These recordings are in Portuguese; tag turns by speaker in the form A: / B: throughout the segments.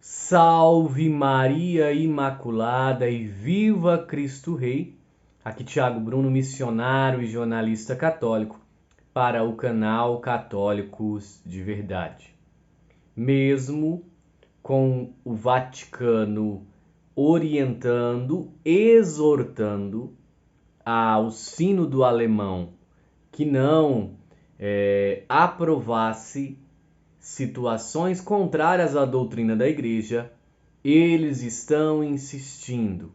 A: Salve Maria Imaculada e viva Cristo Rei! Aqui Thiago Bruno, missionário e jornalista católico para o canal Católicos de Verdade. Mesmo com o Vaticano orientando, exortando ao Sínodo Alemão que não aprovasse situações contrárias à doutrina da Igreja, eles estão insistindo.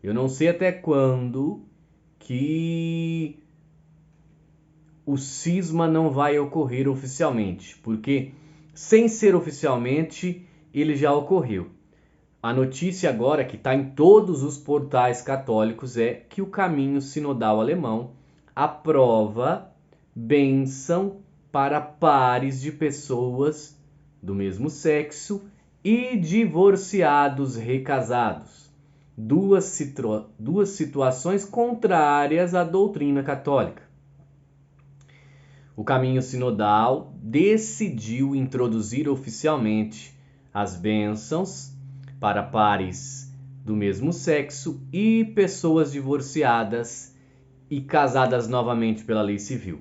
A: Eu não sei até quando que o cisma não vai ocorrer oficialmente, porque sem ser oficialmente, ele já ocorreu. A notícia agora que está em todos os portais católicos é que o Caminho Sinodal Alemão aprova bênção para pares de pessoas do mesmo sexo e divorciados recasados. Duas situações contrárias à doutrina católica. O Caminho Sinodal decidiu introduzir oficialmente as bênçãos para pares do mesmo sexo e pessoas divorciadas e casadas novamente pela lei civil,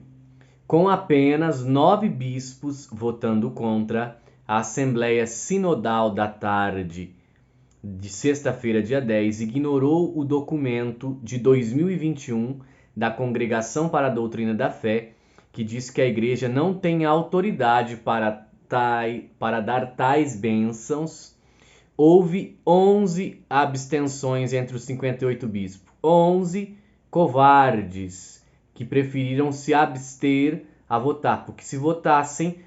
A: com apenas 9 bispos votando contra. A Assembleia Sinodal da tarde de sexta-feira, dia 10, ignorou o documento de 2021 da Congregação para a Doutrina da Fé, que diz que a Igreja não tem autoridade para dar tais bênçãos. Houve 11 abstenções entre os 58 bispos. 11 covardes que preferiram se abster a votar. Porque se votassem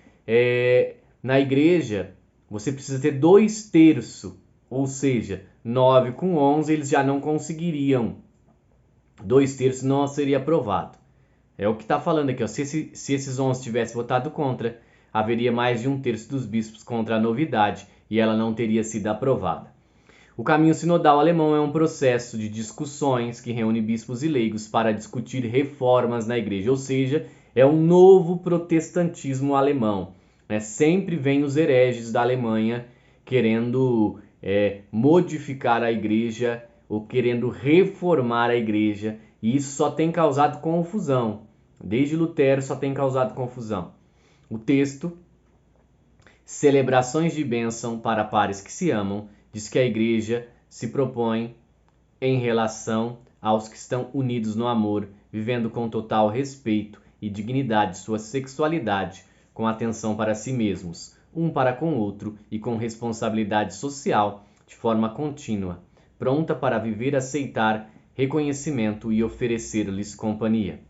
A: na igreja, você precisa ter 2/3. Ou seja, 9 com 11 eles já não conseguiriam. 2/3 não seria aprovado. É o que está falando aqui. Ó. Se esses 11 tivessem votado contra, haveria mais de 1/3 dos bispos contra a novidade e ela não teria sido aprovada. O Caminho Sinodal Alemão é um processo de discussões que reúne bispos e leigos para discutir reformas na igreja, ou seja, é um novo protestantismo alemão. Sempre vem os hereges da Alemanha querendo modificar a igreja ou querendo reformar a igreja, e isso só tem causado confusão. Desde Lutero só tem causado confusão. O texto, celebrações de bênção para pares que se amam, diz que a igreja se propõe em relação aos que estão unidos no amor, vivendo com total respeito e dignidade sua sexualidade, com atenção para si mesmos, um para com o outro e com responsabilidade social de forma contínua, pronta para viver, aceitar reconhecimento e oferecer-lhes companhia.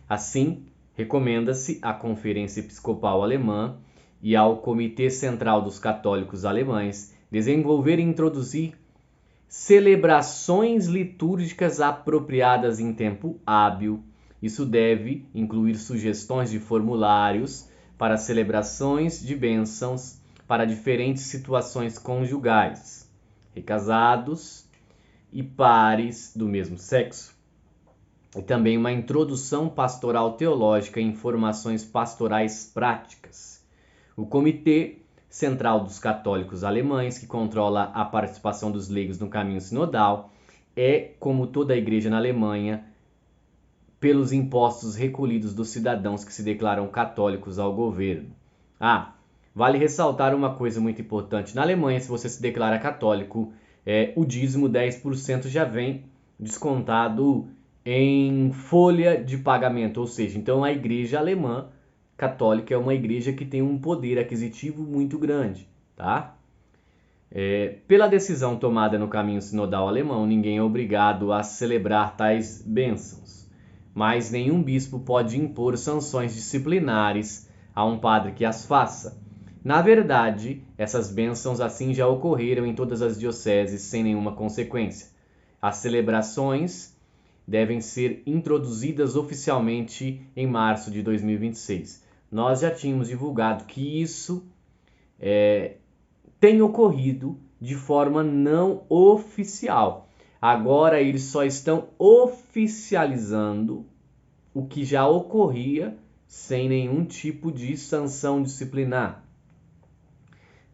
A: Assim, recomenda-se à Conferência Episcopal Alemã e ao Comitê Central dos Católicos Alemães desenvolver e introduzir celebrações litúrgicas apropriadas em tempo hábil. Isso deve incluir sugestões de formulários para celebrações de bênçãos para diferentes situações conjugais, recasados e pares do mesmo sexo. E também uma introdução pastoral teológica e informações pastorais práticas. O Comitê Central dos Católicos Alemães, que controla a participação dos leigos no caminho sinodal, é, como toda a igreja na Alemanha, pelos impostos recolhidos dos cidadãos que se declaram católicos ao governo. Vale ressaltar uma coisa muito importante. Na Alemanha, se você se declara católico, o dízimo 10% já vem descontado em folha de pagamento, ou seja, então a igreja alemã católica é uma igreja que tem um poder aquisitivo muito grande, tá? Pela decisão tomada no caminho sinodal alemão, ninguém é obrigado a celebrar tais bênçãos, mas nenhum bispo pode impor sanções disciplinares a um padre que as faça. Na verdade, essas bênçãos assim já ocorreram em todas as dioceses sem nenhuma consequência. As celebrações devem ser introduzidas oficialmente em março de 2026. Nós já tínhamos divulgado que isso tem ocorrido de forma não oficial. Agora eles só estão oficializando o que já ocorria sem nenhum tipo de sanção disciplinar.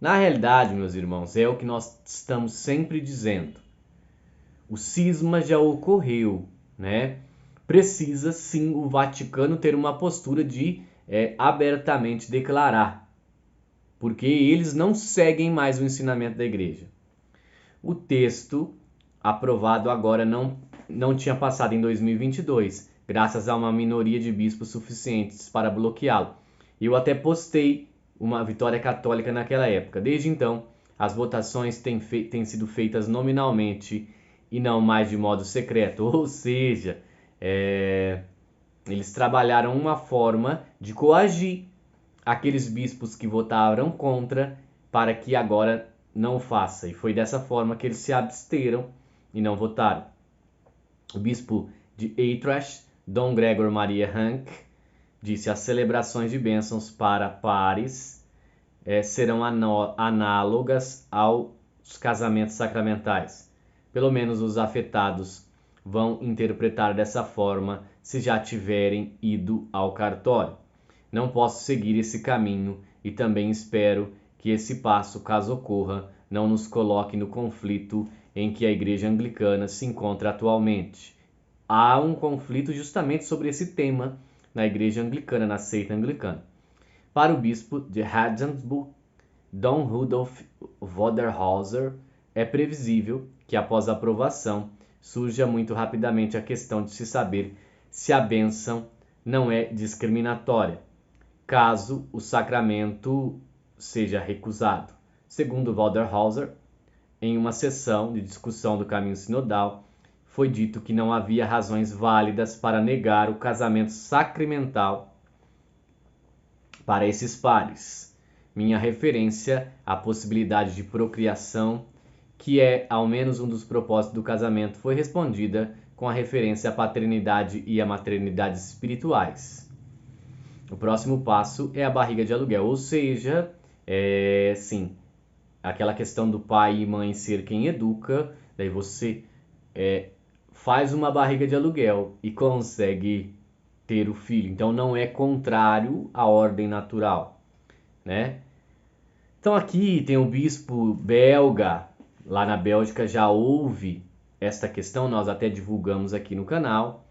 A: Na realidade, meus irmãos, é o que nós estamos sempre dizendo. O cisma já ocorreu, né? Precisa sim o Vaticano ter uma postura de abertamente declarar, porque eles não seguem mais o ensinamento da igreja. O texto aprovado agora não tinha passado em 2022, graças a uma minoria de bispos suficientes para bloqueá-lo. Eu até postei uma vitória católica naquela época. Desde então, as votações têm sido feitas nominalmente e não mais de modo secreto. Ou seja, eles trabalharam uma forma de coagir aqueles bispos que votaram contra para que agora não faça. E foi dessa forma que eles se absteram e não votaram. O bispo de Utrecht, Dom Gregor Maria Hank, disse: as celebrações de bênçãos para pares serão análogas aos casamentos sacramentais. Pelo menos os afetados vão interpretar dessa forma se já tiverem ido ao cartório. Não posso seguir esse caminho e também espero que esse passo, caso ocorra, não nos coloque no conflito em que a Igreja Anglicana se encontra atualmente. Há um conflito justamente sobre esse tema na Igreja Anglicana, na seita anglicana. Para o bispo de Regensburg, Dom Rudolf Voderhauser, é previsível que após a aprovação surja muito rapidamente a questão de se saber se a bênção não é discriminatória, caso o sacramento seja recusado. Segundo Voderhauser, em uma sessão de discussão do caminho sinodal, foi dito que não havia razões válidas para negar o casamento sacramental para esses pares. Minha referência à possibilidade de procriação, que é ao menos um dos propósitos do casamento, foi respondida com a referência à paternidade e à maternidade espirituais. O próximo passo é a barriga de aluguel, ou seja, sim, aquela questão do pai e mãe ser quem educa, daí você faz uma barriga de aluguel e consegue ter o filho. Então não é contrário à ordem natural, né? Então aqui tem o bispo belga, lá na Bélgica já houve esta questão, nós até divulgamos aqui no canal.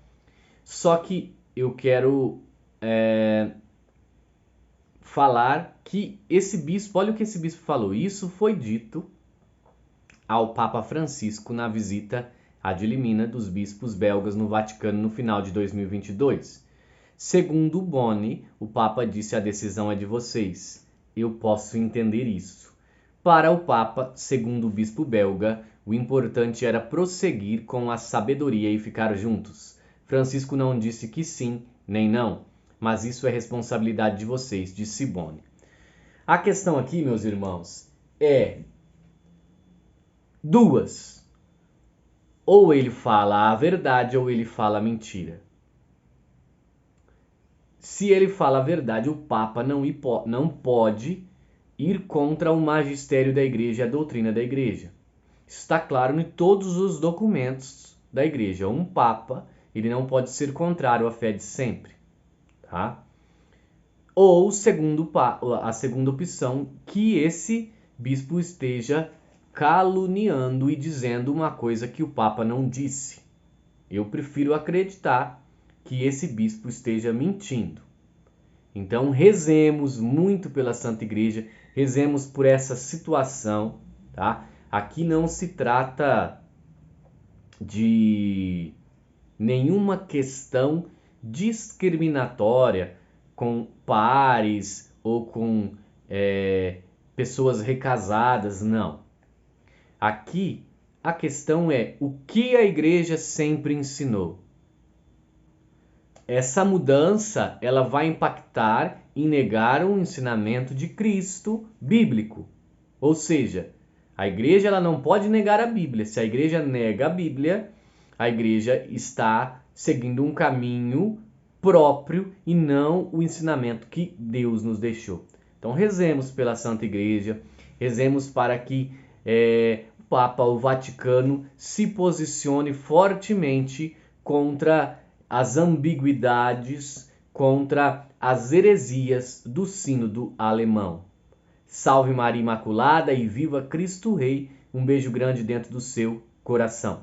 A: Só que eu quero falar que esse bispo, olha o que esse bispo falou, isso foi dito ao Papa Francisco na visita ad limina dos bispos belgas no Vaticano no final de 2022. Segundo Boni, o Papa disse: a decisão é de vocês. Eu posso entender isso. Para o Papa, segundo o bispo belga, o importante era prosseguir com a sabedoria e ficar juntos. Francisco não disse que sim, nem não, mas isso é responsabilidade de vocês, disse Boni. A questão aqui, meus irmãos, é duas. Ou ele fala a verdade ou ele fala a mentira. Se ele fala a verdade, o Papa não pode ir contra o magistério da Igreja e a doutrina da Igreja. Isso está claro em todos os documentos da Igreja. Um Papa, ele não pode ser contrário à fé de sempre. Tá? Ou, a segunda opção, que esse bispo esteja caluniando e dizendo uma coisa que o Papa não disse. Eu prefiro acreditar que esse bispo esteja mentindo. Então, rezemos muito pela Santa Igreja, rezemos por essa situação, tá? Aqui não se trata de nenhuma questão discriminatória com pares ou com pessoas recasadas, não. Aqui a questão é o que a Igreja sempre ensinou. Essa mudança ela vai impactar em negar o ensinamento de Cristo bíblico. Ou seja, a Igreja ela não pode negar a Bíblia. Se a Igreja nega a Bíblia, a Igreja está seguindo um caminho próprio e não o ensinamento que Deus nos deixou. Então rezemos pela Santa Igreja, rezemos para que o Papa, o Vaticano, se posicione fortemente contra as ambiguidades, contra as heresias do sínodo alemão. Salve Maria Imaculada e viva Cristo Rei. Um beijo grande dentro do seu coração.